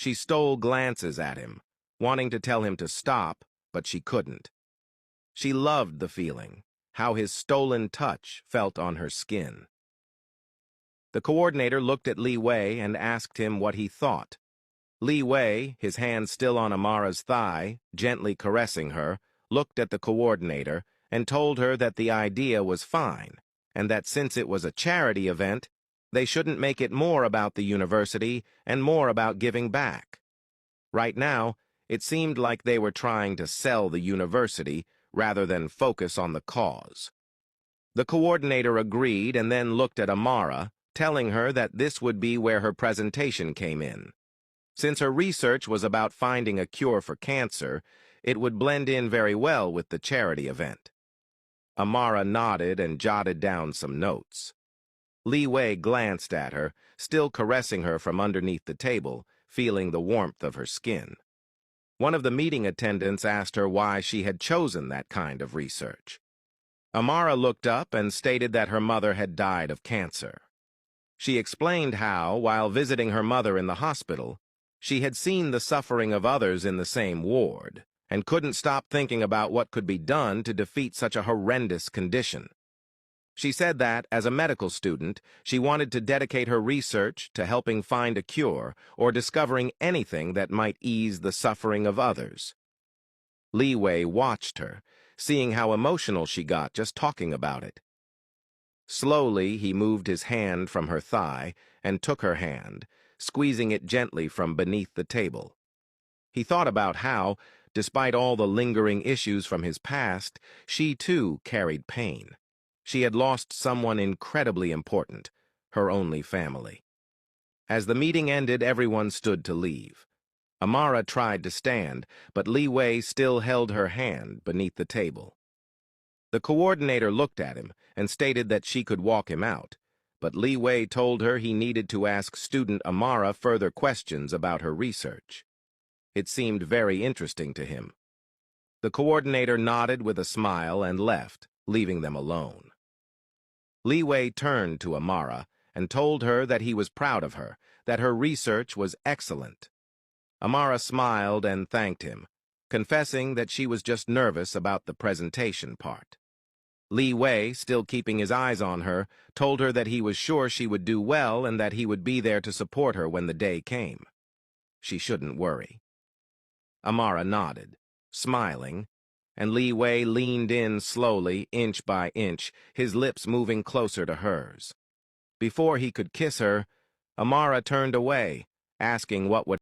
She stole glances at him, wanting to tell him to stop, but she couldn't. She loved the feeling, how his stolen touch felt on her skin. The coordinator looked at Liwei and asked him what he thought. Liwei, his hand still on Amara's thigh, gently caressing her, looked at the coordinator and told her that the idea was fine, and that since it was a charity event, they shouldn't make it more about the university and more about giving back. Right now, it seemed like they were trying to sell the university rather than focus on the cause. The coordinator agreed and then looked at Amara, telling her that this would be where her presentation came in. Since her research was about finding a cure for cancer, it would blend in very well with the charity event. Amara nodded and jotted down some notes. Liwei glanced at her, still caressing her from underneath the table, feeling the warmth of her skin. One of the meeting attendants asked her why she had chosen that kind of research. Amara looked up and stated that her mother had died of cancer. She explained how, while visiting her mother in the hospital, she had seen the suffering of others in the same ward, and couldn't stop thinking about what could be done to defeat such a horrendous condition. She said that, as a medical student, she wanted to dedicate her research to helping find a cure or discovering anything that might ease the suffering of others. Liwei watched her, seeing how emotional she got just talking about it. Slowly, he moved his hand from her thigh and took her hand, squeezing it gently from beneath the table. He thought about how, despite all the lingering issues from his past, she too carried pain. She had lost someone incredibly important, her only family. As the meeting ended, everyone stood to leave. Amara tried to stand, but Liwei still held her hand beneath the table. The coordinator looked at him and stated that she could walk him out, but Liwei told her he needed to ask student Amara further questions about her research. It seemed very interesting to him. The coordinator nodded with a smile and left, leaving them alone. Liwei turned to Amara and told her that he was proud of her, that her research was excellent. Amara smiled and thanked him, confessing that she was just nervous about the presentation part. Liwei, still keeping his eyes on her, told her that he was sure she would do well and that he would be there to support her when the day came. She shouldn't worry. Amara nodded, smiling, and Liwei leaned in slowly, inch by inch, his lips moving closer to hers. Before he could kiss her, Amara turned away, asking what would